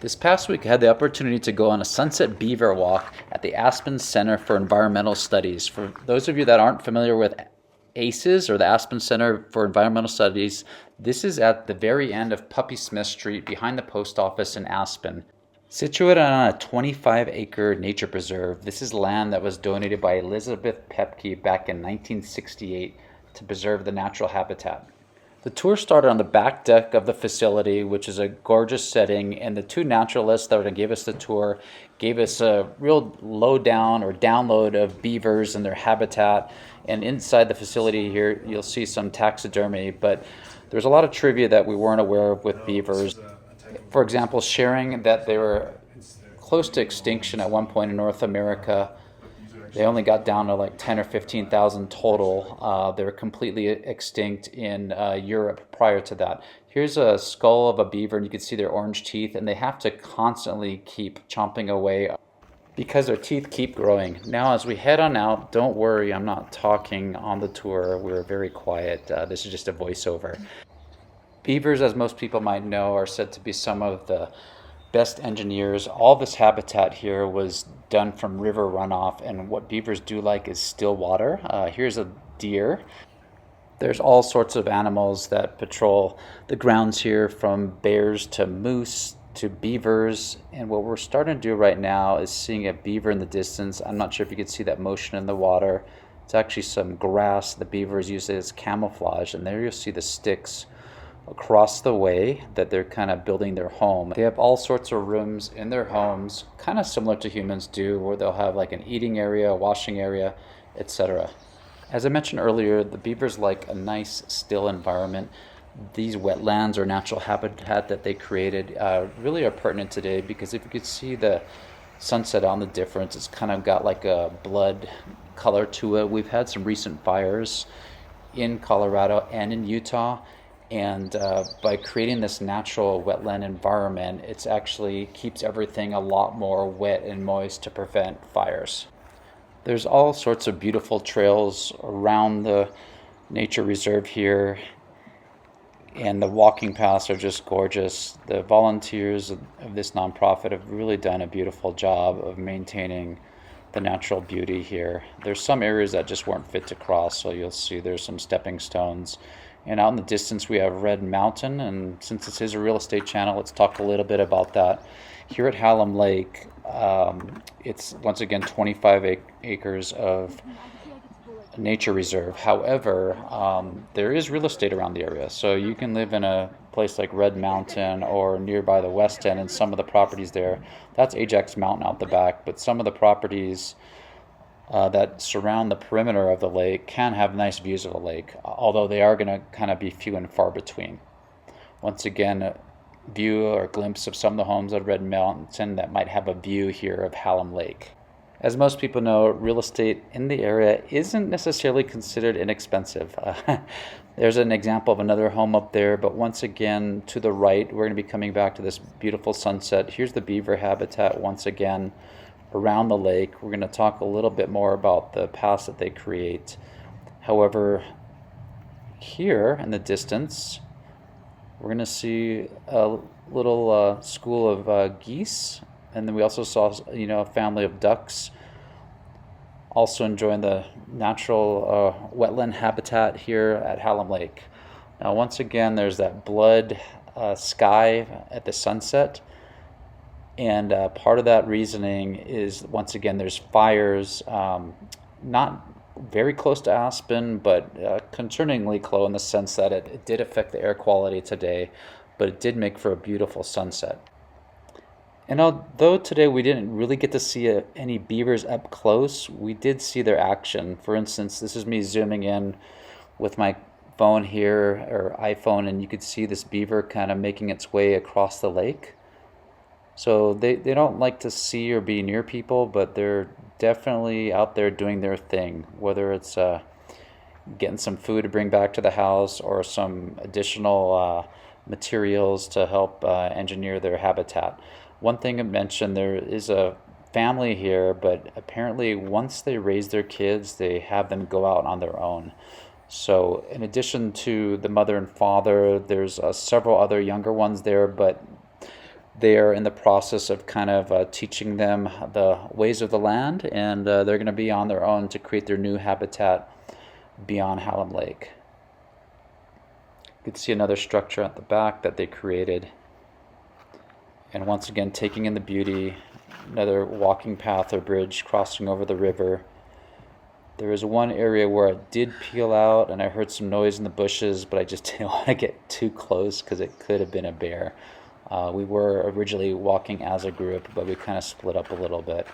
This past week, I had the opportunity to go on a Sunset Beaver Walk at the Aspen Center for Environmental Studies. For those of you that aren't familiar with ACES, or the Aspen Center for Environmental Studies, this is at the very end of Puppy Smith Street behind the post office in Aspen. Situated on a 25-acre nature preserve, this is land that was donated by Elizabeth Pepke back in 1968 to preserve the natural habitat. The tour started on the back deck of the facility, which is a gorgeous setting, and the two naturalists that were going to give us the tour gave us a real lowdown or download of beavers and their habitat. And inside the facility here, you'll see some taxidermy, but there's a lot of trivia that we weren't aware of with beavers. For example, sharing that they were close to extinction at one point in North America. They only got down to like 10 or 15,000 total. They were completely extinct in Europe prior to that. Here's a skull of a beaver, and you can see their orange teeth, and they have to constantly keep chomping away because their teeth keep growing. Now, as we head on out, don't worry, I'm not talking on the tour. We're very quiet. This is just a voiceover. Beavers, as most people might know, are said to be some of the best engineers. All this habitat here was done from river runoff, and what beavers do like is still water. Here's a deer. There's all sorts of animals that patrol the grounds here, from bears to moose to beavers, and what we're starting to do right now is seeing a beaver in the distance. I'm not sure if you can see that motion in the water. It's actually some grass the beavers use as camouflage, and there you'll see the sticks across the way that they're kind of building their home. They have all sorts of rooms in their homes, kind of similar to humans do, where they'll have like an eating area, a washing area, etc. As I mentioned earlier, the beavers like a nice still environment. These wetlands or natural habitat that they created really are pertinent today, because if you could see the sunset on the difference, it's kind of got like a blood color to it. We've had some recent fires in Colorado and in Utah, and by creating this natural wetland environment, it actually keeps everything a lot more wet and moist to prevent fires. There's all sorts of beautiful trails around the nature reserve here, and the walking paths are just gorgeous. The volunteers of this nonprofit have really done a beautiful job of maintaining the natural beauty here. There's some areas that just weren't fit to cross, so you'll see there's some stepping stones. And out in the distance, we have Red Mountain, and since this is a real estate channel, let's talk a little bit about that. Here at Hallam Lake, it's once again 25 acres of nature reserve. However, there is real estate around the area, so you can live in a place like Red Mountain or nearby the West End, and some of the properties there, that's Ajax Mountain out the back, but some of the properties that surround the perimeter of the lake can have nice views of the lake, although they are going to kind of be few and far between. Once again, a view or glimpse of some of the homes at Red Mountain that might have a view here of Hallam Lake. As most people know, real estate in the area isn't necessarily considered inexpensive. There's an example of another home up there, but once again, to the right, we're going to be coming back to this beautiful sunset. Here's the beaver habitat once again around the lake. We're going to talk a little bit more about the paths that they create. However, here in the distance, we're going to see a little school of geese, and then we also saw, a family of ducks also enjoying the natural wetland habitat here at Hallam Lake. Now, once again, there's that blood sky at the sunset. And part of that reasoning is, once again, there's fires, not very close to Aspen, but concerningly close in the sense that it did affect the air quality today, but it did make for a beautiful sunset. And although today we didn't really get to see any beavers up close, we did see their action. For instance, this is me zooming in with my phone here, or iPhone, and you could see this beaver kind of making its way across the lake. So they don't like to see or be near people, but they're definitely out there doing their thing, whether it's getting some food to bring back to the house or some additional materials to help engineer their habitat. One thing I mentioned, there is a family here, but apparently once they raise their kids, they have them go out on their own. So in addition to the mother and father, there's several other younger ones there, but They are in the process of kind of teaching them the ways of the land, and they're going to be on their own to create their new habitat beyond Hallam Lake. You can see another structure at the back that they created. And once again, taking in the beauty, another walking path or bridge crossing over the river. There was one area where it did peel out, and I heard some noise in the bushes, but I just didn't want to get too close because it could have been a bear. We were originally walking as a group, but we kind of split up a little bit.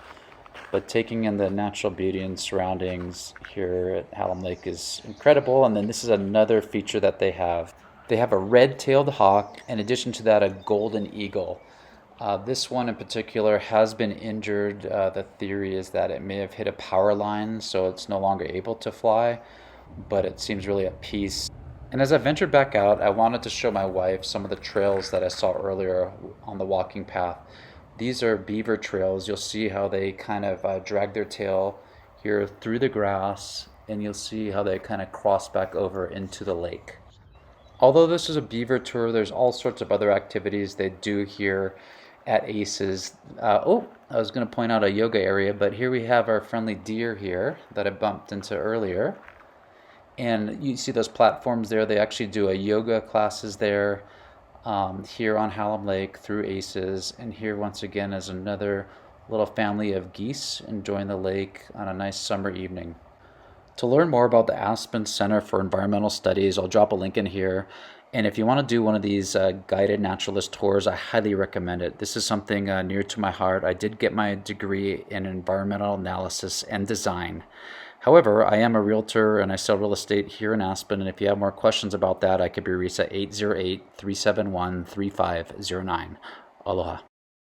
But taking in the natural beauty and surroundings here at Hallam Lake is incredible. And then this is another feature that they have. They have a red-tailed hawk, in addition to that, a golden eagle. This one in particular has been injured. The theory is that it may have hit a power line, so it's no longer able to fly, but it seems really at peace. And as I ventured back out, I wanted to show my wife some of the trails that I saw earlier on the walking path. These are beaver trails. You'll see how they kind of drag their tail here through the grass, and you'll see how they kind of cross back over into the lake. Although this is a beaver tour, there's all sorts of other activities they do here at ACES. I was going to point out a yoga area, but here we have our friendly deer here that I bumped into earlier. And you see those platforms there. They actually do a yoga classes there here on Hallam Lake through ACES. And here once again is another little family of geese enjoying the lake on a nice summer evening. To learn more about the Aspen Center for Environmental Studies, I'll drop a link in here. And if you want to do one of these guided naturalist tours, I highly recommend it. This is something near to my heart. I did get my degree in environmental analysis and design. However, I am a realtor and I sell real estate here in Aspen. And if you have more questions about that, I could be reached at 808-371-3509. Aloha.